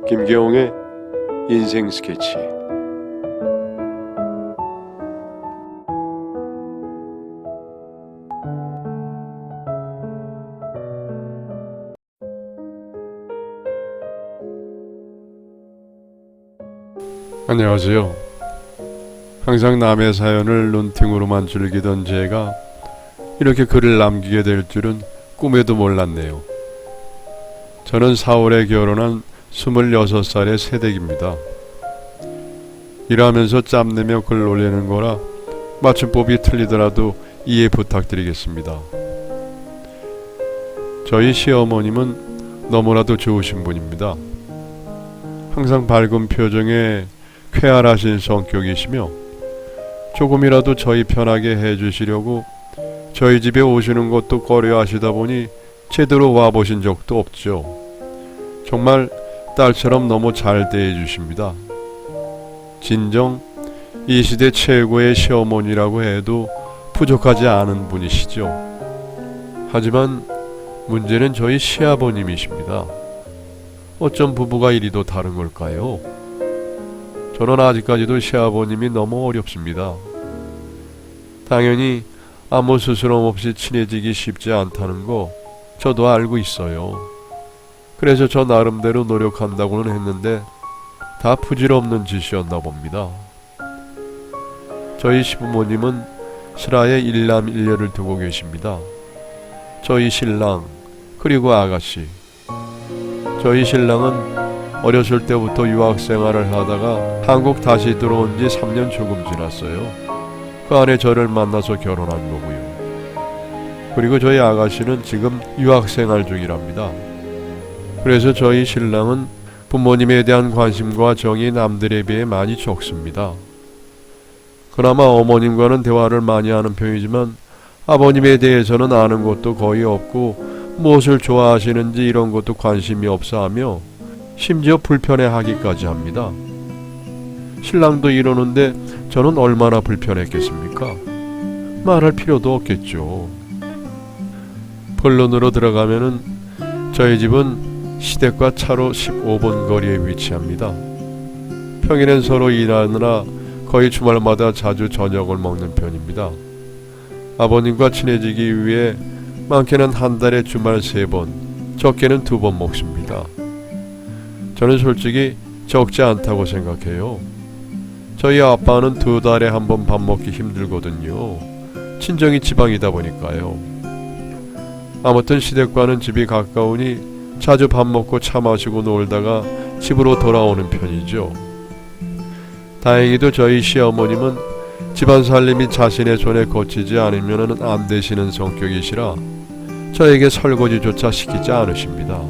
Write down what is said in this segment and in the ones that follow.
김계홍의 인생 스케치. 안녕하세요. 항상 남의 사연을 눈팅으로만 즐기던 제가 이렇게 글을 남기게 될 줄은 꿈에도 몰랐네요. 저는 4월에 결혼한 26살의 새댁입니다. 일하면서 짬내며 글 올리는 거라 맞춤법이 틀리더라도 이해 부탁드리겠습니다. 저희 시어머님은 너무나도 좋으신 분입니다. 항상 밝은 표정에 쾌활하신 성격이시며 조금이라도 저희 편하게 해주시려고 저희 집에 오시는 것도 꺼려하시다 보니 제대로 와보신 적도 없죠. 정말 딸처럼 너무 잘 대해주십니다. 진정 이 시대 최고의 시어머니라고 해도 부족하지 않은 분이시죠. 하지만 문제는 저희 시아버님이십니다. 어쩜 부부가 이리도 다른 걸까요? 저는 아직까지도 시아버님이 너무 어렵습니다. 당연히 아무 스스럼 없이 친해지기 쉽지 않다는 거 저도 알고 있어요. 그래서 저 나름대로 노력한다고는 했는데 다 부질없는 짓이었나 봅니다. 저희 시부모님은 실하에 일남일녀를 두고 계십니다. 저희 신랑 그리고 아가씨. 저희 신랑은 어렸을 때부터 유학생활을 하다가 한국 다시 들어온 지 3년 조금 지났어요. 그 안에 저를 만나서 결혼한 거고요. 그리고 저희 아가씨는 지금 유학생활 중이랍니다. 그래서 저희 신랑은 부모님에 대한 관심과 정이 남들에 비해 많이 적습니다. 그나마 어머님과는 대화를 많이 하는 편이지만 아버님에 대해서는 아는 것도 거의 없고 무엇을 좋아하시는지 이런 것도 관심이 없어 하며 심지어 불편해하기까지 합니다. 신랑도 이러는데 저는 얼마나 불편했겠습니까? 말할 필요도 없겠죠. 본론으로 들어가면은 저희 집은 시댁과 차로 15분 거리에 위치합니다. 평일엔 서로 일하느라 거의 주말마다 자주 저녁을 먹는 편입니다. 아버님과 친해지기 위해 많게는 한 달에 주말 3번, 적게는 2번 먹습니다. 저는 솔직히 적지 않다고 생각해요. 저희 아빠는 2달에 한 번 밥 먹기 힘들거든요. 친정이 지방이다 보니까요. 아무튼 시댁과는 집이 가까우니 자주 밥 먹고 차 마시고 놀다가 집으로 돌아오는 편이죠. 다행히도 저희 시어머님은 집안 살림이 자신의 손에 거치지 않으면 안 되시는 성격이시라 저에게 설거지조차 시키지 않으십니다.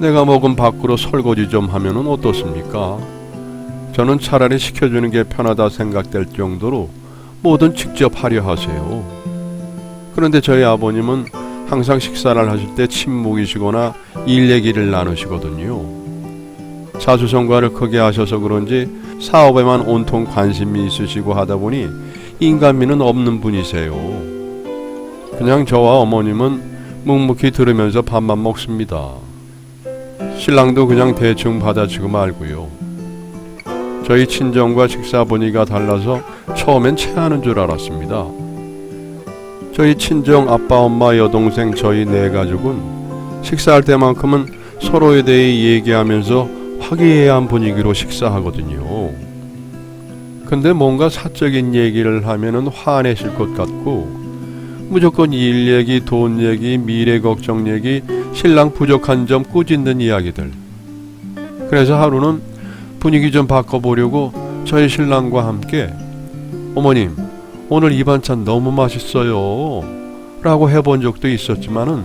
내가 먹은 밖으로 설거지 좀 하면은 어떻습니까? 저는 차라리 시켜주는 게 편하다 생각될 정도로 뭐든 직접 하려 하세요. 그런데 저희 아버님은 항상 식사를 하실 때 침묵이시거나 일 얘기를 나누시거든요. 자수성가를 크게 하셔서 그런지 사업에만 온통 관심이 있으시고 하다 보니 인간미는 없는 분이세요. 그냥 저와 어머님은 묵묵히 들으면서 밥만 먹습니다. 신랑도 그냥 대충 받아치고 말고요. 저희 친정과 식사 분위기가 달라서 처음엔 체하는 줄 알았습니다. 저희 친정 아빠, 엄마, 여동생 저희 4가족은 식사할 때만큼은 서로에 대해 얘기하면서 화기애애한 분위기로 식사하거든요. 근데 뭔가 사적인 얘기를 하면은 화내실 것 같고 무조건 일 얘기, 돈 얘기, 미래 걱정 얘기, 신랑 부족한 점 꾸짖는 이야기들. 그래서 하루는 분위기 좀 바꿔보려고 저희 신랑과 함께 어머님 오늘 이 반찬 너무 맛있어요 라고 해본 적도 있었지만은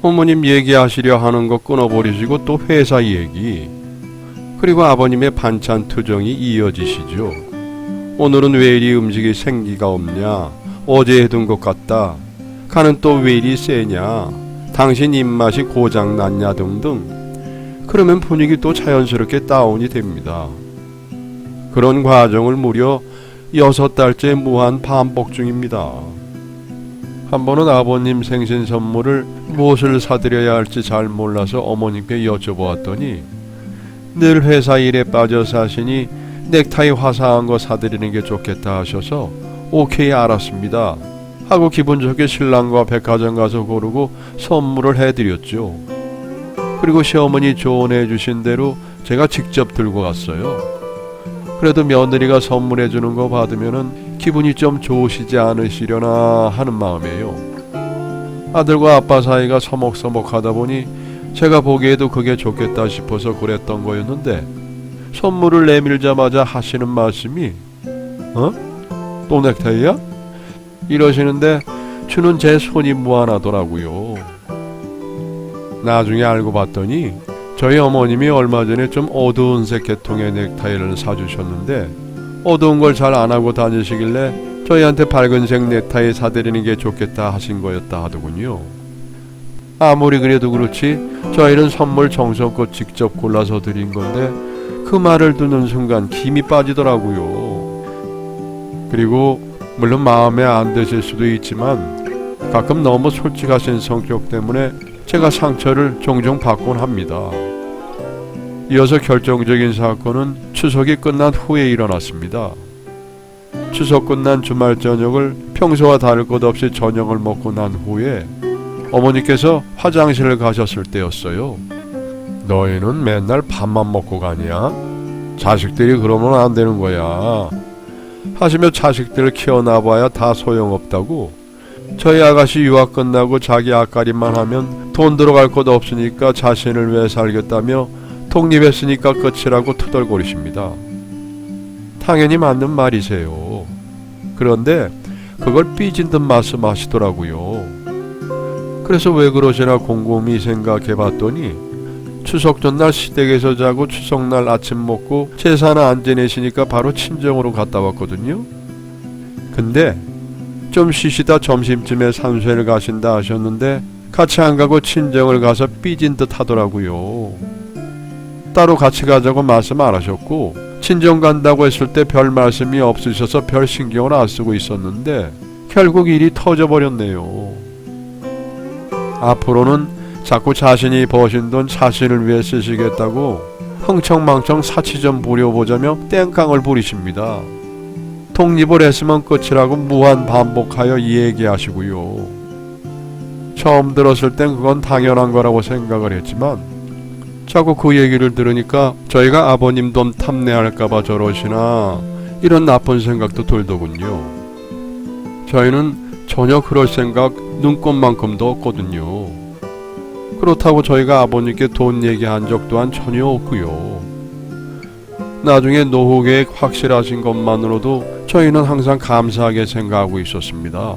어머님 얘기하시려 하는 거 끊어버리시고 또 회사 얘기 그리고 아버님의 반찬 투정이 이어지시죠. 오늘은 왜 이리 음식이 생기가 없냐, 어제 해둔 것 같다, 간은 또 왜 이리 세냐, 당신 입맛이 고장났냐 등등. 그러면 분위기 또 자연스럽게 다운이 됩니다. 그런 과정을 무려 6달째 무한 반복 중입니다. 한 번은 아버님 생신 선물을 무엇을 사드려야 할지 잘 몰라서 어머님께 여쭤보았더니 늘 회사 일에 빠져 사시니 넥타이 화사한 거 사드리는 게 좋겠다 하셔서 오케이 알았습니다 하고 기분 좋게 신랑과 백화점 가서 고르고 선물을 해드렸죠. 그리고 시어머니 조언해 주신 대로 제가 직접 들고 갔어요. 그래도 며느리가 선물해 주는 거 받으면은 기분이 좀 좋으시지 않으시려나 하는 마음이에요. 아들과 아빠 사이가 서먹서먹하다 보니 제가 보기에도 그게 좋겠다 싶어서 그랬던 거였는데 선물을 내밀자마자 하시는 말씀이 또 넥타이야? 이러시는데 주는 제 손이 무한하더라고요. 나중에 알고 봤더니 저희 어머님이 얼마 전에 좀 어두운 색 계통의 넥타이를 사주셨는데 어두운 걸 잘 안 하고 다니시길래 저희한테 밝은색 넥타이 사드리는 게 좋겠다 하신 거였다 하더군요. 아무리 그래도 그렇지 저희는 선물 정성껏 직접 골라서 드린 건데 그 말을 듣는 순간 김이 빠지더라고요. 그리고 물론 마음에 안 드실 수도 있지만 가끔 너무 솔직하신 성격 때문에 제가 상처를 종종 받곤 합니다. 이어서 결정적인 사건은 추석이 끝난 후에 일어났습니다. 추석 끝난 주말 저녁을 평소와 다를 것 없이 저녁을 먹고 난 후에 어머니께서 화장실을 가셨을 때였어요. 너희는 맨날 밥만 먹고 가냐? 자식들이 그러면 안 되는 거야. 하시며 자식들을 키워놔봐야 다 소용없다고 저희 아가씨 유학 끝나고 자기 앞가림만 하면 돈 들어갈 것 없으니까 자신을 위해 살겠다며 독립했으니까 끝이라고 투덜거리십니다. 당연히 맞는 말이세요. 그런데 그걸 삐진 듯 말씀하시더라고요. 그래서 왜 그러시나 곰곰이 생각해봤더니 추석 전날 시댁에서 자고 추석날 아침 먹고 제사나 안 지내시니까 바로 친정으로 갔다 왔거든요. 근데 좀 쉬시다 점심쯤에 산소를 가신다 하셨는데 같이 안 가고 친정을 가서 삐진 듯 하더라고요. 따로 같이 가자고 말씀 안 하셨고 친정 간다고 했을 때 별 말씀이 없으셔서 별 신경을 안 쓰고 있었는데 결국 일이 터져버렸네요. 앞으로는 자꾸 자신이 버신 돈 자신을 위해 쓰시겠다고 흥청망청 사치 좀 부려보자며 땡깡을 부리십니다. 독립을 했으면 끝이라고 무한 반복하여 얘기하시고요. 처음 들었을 땐 그건 당연한 거라고 생각을 했지만 자꾸 그 얘기를 들으니까 저희가 아버님 돈 탐내할까봐 저러시나 이런 나쁜 생각도 들더군요. 저희는 전혀 그럴 생각 눈꼽만큼도 없거든요. 그렇다고 저희가 아버님께 돈 얘기한 적 또한 전혀 없고요. 나중에 노후 계획 확실하신 것만으로도 저희는 항상 감사하게 생각하고 있었습니다.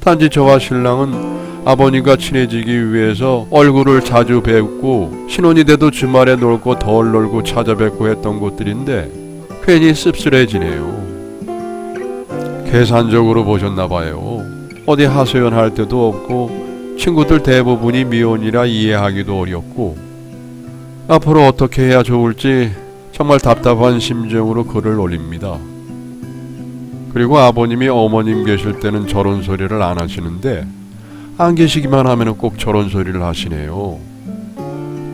단지 저와 신랑은 아버님과 친해지기 위해서 얼굴을 자주 뵙고 신혼이 돼도 주말에 놀고 덜 놀고 찾아뵙고 했던 곳들인데 괜히 씁쓸해지네요. 계산적으로 보셨나봐요. 어디 하소연할 데도 없고 친구들 대부분이 미혼이라 이해하기도 어렵고 앞으로 어떻게 해야 좋을지 정말 답답한 심정으로 글을 올립니다. 그리고 아버님이 어머님 계실 때는 저런 소리를 안 하시는데 안 계시기만 하면 꼭 저런 소리를 하시네요.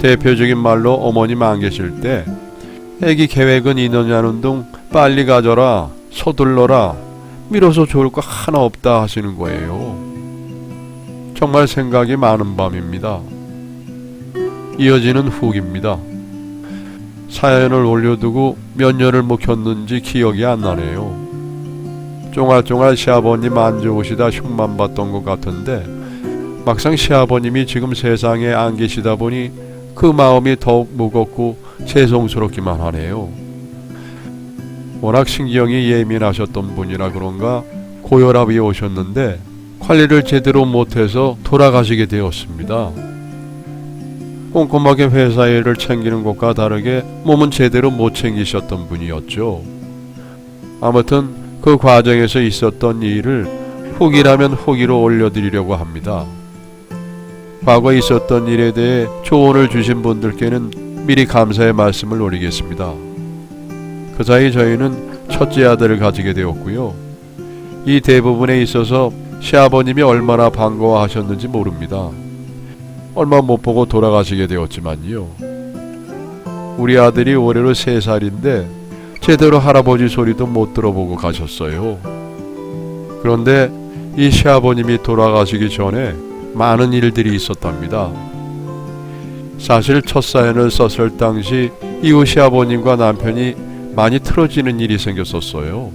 대표적인 말로 어머님 안 계실 때 애기 계획은 있느냐는 둥 빨리 가져라 서둘러라 미뤄서 좋을 거 하나 없다 하시는 거예요. 정말 생각이 많은 밤입니다. 이어지는 후기입니다. 사연을 올려두고 몇 년을 묵혔는지 기억이 안 나네요. 쫑알쫑알 시아버님 안 좋으시다 흉만 봤던 것 같은데 막상 시아버님이 지금 세상에 안 계시다 보니 그 마음이 더욱 무겁고 죄송스럽기만 하네요. 워낙 신경이 예민하셨던 분이라 그런가 고혈압이 오셨는데 관리를 제대로 못해서 돌아가시게 되었습니다. 꼼꼼하게 회사 일을 챙기는 것과 다르게 몸은 제대로 못 챙기셨던 분이었죠. 아무튼 그 과정에서 있었던 일을 후기라면 후기로 올려드리려고 합니다. 과거에 있었던 일에 대해 조언을 주신 분들께는 미리 감사의 말씀을 올리겠습니다. 그 사이 저희는 첫째 아들을 가지게 되었고요. 이 대부분에 있어서 시아버님이 얼마나 반가워하셨는지 모릅니다. 얼마 못 보고 돌아가시게 되었지만요. 우리 아들이 올해로 3살인데 제대로 할아버지 소리도 못 들어보고 가셨어요. 그런데 이 시아버님이 돌아가시기 전에 많은 일들이 있었답니다. 사실 첫 사연을 썼을 당시 이후 시아버님과 남편이 많이 틀어지는 일이 생겼었어요.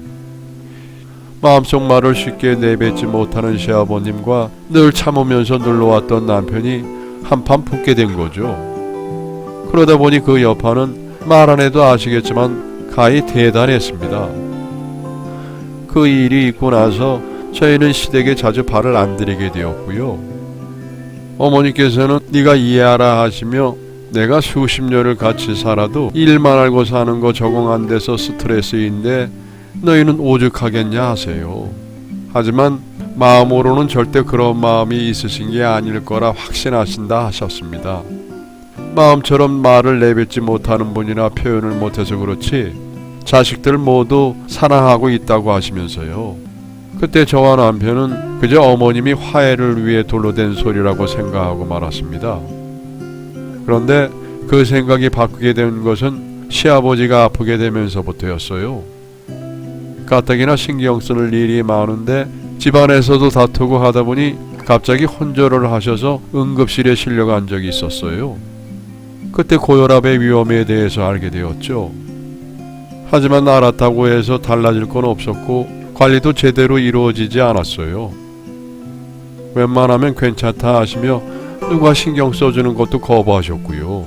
마음속 말을 쉽게 내뱉지 못하는 시아버님과 늘 참으면서 놀러왔던 남편이 한판 붙게 된 거죠. 그러다 보니 그 여파는 말 안 해도 아시겠지만 가히 대단했습니다. 그 일이 있고 나서 저희는 시댁에 자주 발을 안 들이게 되었고요. 어머니께서는 네가 이해하라 하시며 내가 수십 년을 같이 살아도 일만 알고 사는 거 적응 안 돼서 스트레스인데 너희는 오죽하겠냐 하세요. 하지만 마음으로는 절대 그런 마음이 있으신 게 아닐 거라 확신하신다 하셨습니다. 마음처럼 말을 내뱉지 못하는 분이나 표현을 못해서 그렇지 자식들 모두 사랑하고 있다고 하시면서요. 그때 저와 남편은 그저 어머님이 화해를 위해 돌로 된 소리라고 생각하고 말았습니다. 그런데 그 생각이 바뀌게 된 것은 시아버지가 아프게 되면서부터였어요. 가뜩이나 신경 쓸 일이 많은데 집안에서도 다투고 하다 보니 갑자기 혼절을 하셔서 응급실에 실려간 적이 있었어요. 그때 고혈압의 위험에 대해서 알게 되었죠. 하지만 알았다고 해서 달라질 건 없었고 관리도 제대로 이루어지지 않았어요. 웬만하면 괜찮다 하시며 누가 신경 써주는 것도 거부하셨고요.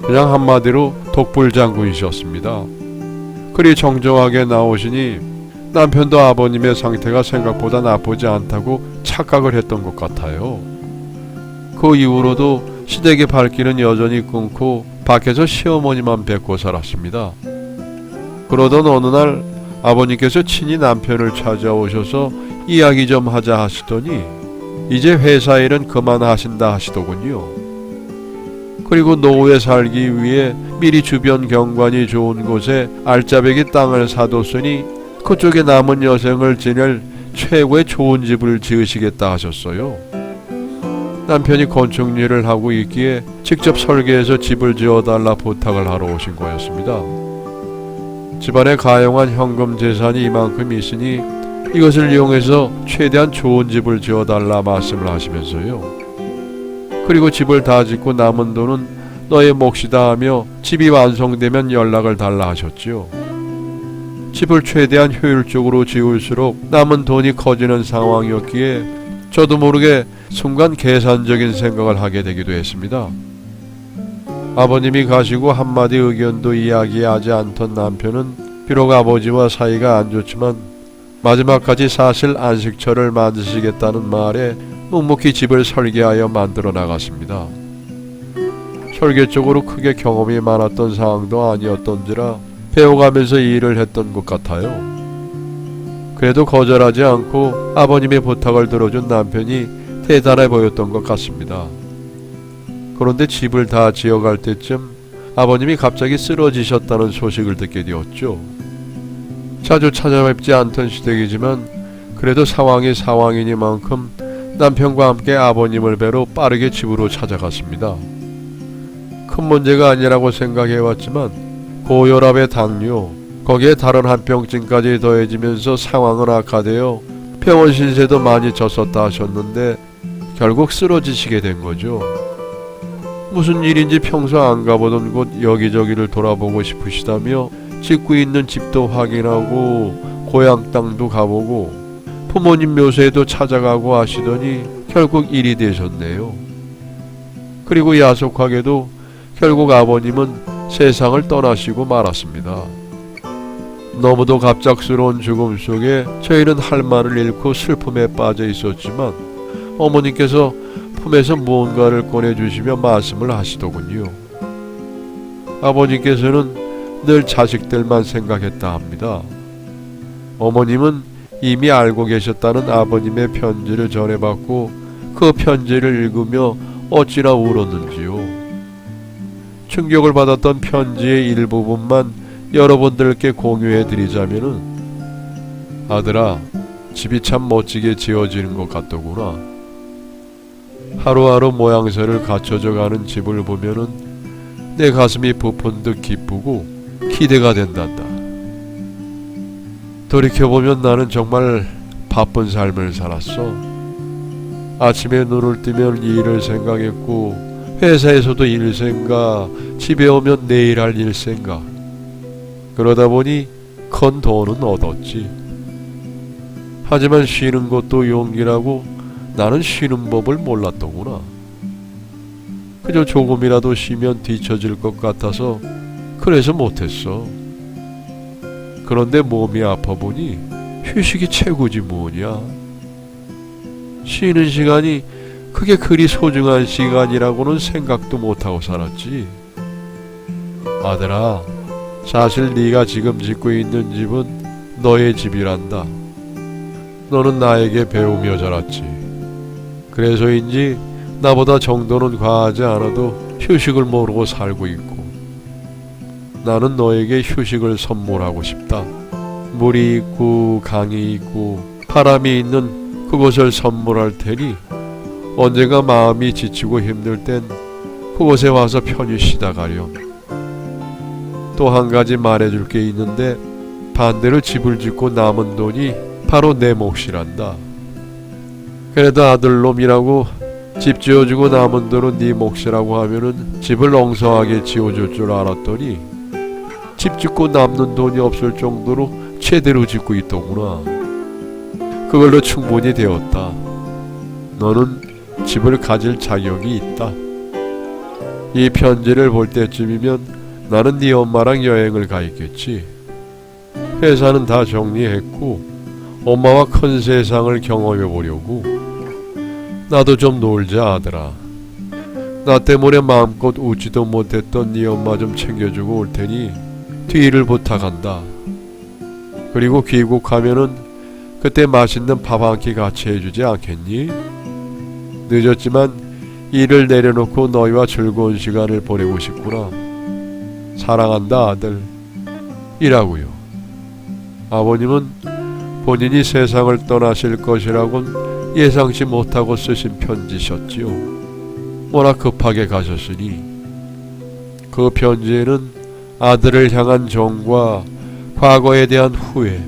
그냥 한마디로 독불장군이셨습니다. 그리 정정하게 나오시니 남편도 아버님의 상태가 생각보다 나쁘지 않다고 착각을 했던 것 같아요. 그 이후로도 시댁의 발길은 여전히 끊고 밖에서 시어머니만 뵙고 살았습니다. 그러던 어느 날 아버님께서 친히 남편을 찾아오셔서 이야기 좀 하자 하시더니 이제 회사 일은 그만하신다 하시더군요. 그리고 노후에 살기 위해 미리 주변 경관이 좋은 곳에 알짜배기 땅을 사뒀으니 그쪽에 남은 여생을 지낼 최고의 좋은 집을 지으시겠다 하셨어요. 남편이 건축 일을 하고 있기에 직접 설계해서 집을 지어달라 부탁을 하러 오신 거였습니다. 집안에 가용한 현금 재산이 이만큼 있으니 이것을 이용해서 최대한 좋은 집을 지어달라 말씀을 하시면서요. 그리고 집을 다 짓고 남은 돈은 너의 몫이다 하며 집이 완성되면 연락을 달라 하셨지요. 집을 최대한 효율적으로 지을수록 남은 돈이 커지는 상황이었기에 저도 모르게 순간 계산적인 생각을 하게 되기도 했습니다. 아버님이 가시고 한마디 의견도 이야기하지 않던 남편은 비록 아버지와 사이가 안 좋지만 마지막까지 사실 안식처를 만드시겠다는 말에 묵묵히 집을 설계하여 만들어 나갔습니다. 설계 쪽으로 크게 경험이 많았던 상황도 아니었던지라 배워가면서 일을 했던 것 같아요. 그래도 거절하지 않고 아버님의 부탁을 들어준 남편이 대단해 보였던 것 같습니다. 그런데 집을 다 지어갈 때쯤 아버님이 갑자기 쓰러지셨다는 소식을 듣게 되었죠. 자주 찾아뵙지 않던 시댁이지만 그래도 상황이 상황이니만큼 남편과 함께 아버님을 뵈러 빠르게 집으로 찾아갔습니다. 큰 문제가 아니라고 생각해왔지만 고혈압의 당뇨, 거기에 다른 한병증까지 더해지면서 상황은 악화되어 병원 신세도 많이 졌었다 하셨는데 결국 쓰러지시게 된 거죠. 무슨 일인지 평소 안 가보던 곳 여기저기를 돌아보고 싶으시다며 짓고 있는 집도 확인하고 고향 땅도 가보고 부모님 묘소에도 찾아가고 하시더니 결국 일이 되셨네요. 그리고 야속하게도 결국 아버님은 세상을 떠나시고 말았습니다. 너무도 갑작스러운 죽음 속에 저희는 할 말을 잃고 슬픔에 빠져 있었지만 어머니께서 품에서 무언가를 꺼내주시며 말씀을 하시더군요. 아버님께서는 늘 자식들만 생각했다 합니다. 어머님은 이미 알고 계셨다는 아버님의 편지를 전해받고 그 편지를 읽으며 어찌나 울었는지요. 충격을 받았던 편지의 일부분만 여러분들께 공유해 드리자면은 아들아, 집이 참 멋지게 지어지는 것 같더구나. 하루하루 모양새를 갖춰져 가는 집을 보면은 내 가슴이 부푼 듯 기쁘고 기대가 된단다. 돌이켜보면 나는 정말 바쁜 삶을 살았어. 아침에 눈을 뜨면 일을 생각했고, 회사에서도 일 생각, 집에 오면 내일 할 일 생각. 그러다 보니 큰 돈은 얻었지. 하지만 쉬는 것도 용기라고 나는 쉬는 법을 몰랐더구나. 그저 조금이라도 쉬면 뒤처질 것 같아서 그래서 못했어. 그런데 몸이 아파 보니 휴식이 최고지 뭐냐. 쉬는 시간이 그게 그리 소중한 시간이라고는 생각도 못하고 살았지. 아들아, 사실 네가 지금 짓고 있는 집은 너의 집이란다. 너는 나에게 배우며 자랐지. 그래서인지 나보다 정도는 과하지 않아도 휴식을 모르고 살고 있고, 나는 너에게 휴식을 선물하고 싶다. 물이 있고 강이 있고 바람이 있는 그곳을 선물할 테니 언젠가 마음이 지치고 힘들 땐 그곳에 와서 편히 쉬다 가렴. 또 한 가지 말해줄 게 있는데, 반대로 집을 짓고 남은 돈이 바로 내 몫이란다. 그래도 아들놈이라고 집 지어주고 남은 돈은 네 몫이라고 하면은 집을 엉성하게 지어줄 줄 알았더니 집 짓고 남는 돈이 없을 정도로 제대로 짓고 있더구나. 그걸로 충분히 되었다. 너는 집을 가질 자격이 있다. 이 편지를 볼 때쯤이면 나는 네 엄마랑 여행을 가 있겠지. 회사는 다 정리했고 엄마와 큰 세상을 경험해 보려고. 나도 좀 놀자 아들아. 나 때문에 마음껏 웃지도 못했던 네 엄마 좀 챙겨주고 올 테니 뒤를 부탁한다. 그리고 귀국하면은 그때 맛있는 밥 한 끼 같이 해주지 않겠니? 늦었지만 일을 내려놓고 너희와 즐거운 시간을 보내고 싶구나. 사랑한다 아들. 이라고요. 아버님은 본인이 세상을 떠나실 것이라곤 예상치 못하고 쓰신 편지셨지요. 워낙 급하게 가셨으니. 그 편지에는 아들을 향한 정과 과거에 대한 후회,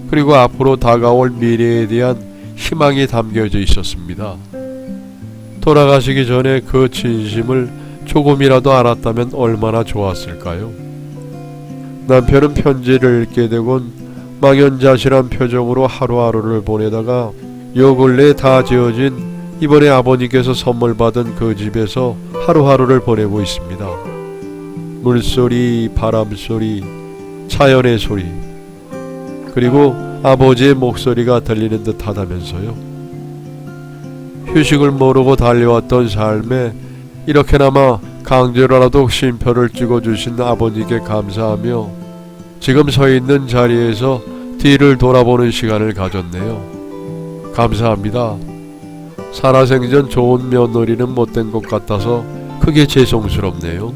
그리고 앞으로 다가올 미래에 대한 희망이 담겨져 있었습니다. 돌아가시기 전에 그 진심을 조금이라도 알았다면 얼마나 좋았을까요? 남편은 편지를 읽게 되곤 망연자실한 표정으로 하루하루를 보내다가 요 근래 다 지어진 이번에 아버님께서 선물 받은 그 집에서 하루하루를 보내고 있습니다. 물소리, 바람소리, 자연의 소리, 그리고 아버지의 목소리가 들리는 듯 하다면서요. 휴식을 모르고 달려왔던 삶에 이렇게나마 강제로라도 쉼표를 찍어주신 아버님께 감사하며 지금 서 있는 자리에서 뒤를 돌아보는 시간을 가졌네요. 감사합니다. 살아생전 좋은 며느리는 못된 것 같아서 크게 죄송스럽네요.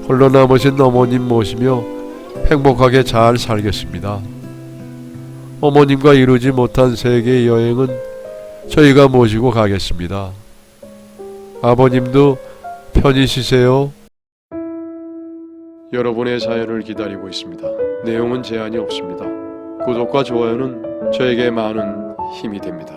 홀로 남으신 어머님 모시며 행복하게 잘 살겠습니다. 어머님과 이루지 못한 세계 여행은 저희가 모시고 가겠습니다. 아버님도 편히 쉬세요. 여러분의 사연을 기다리고 있습니다. 내용은 제한이 없습니다. 구독과 좋아요는 저에게 많은 힘이 됩니다.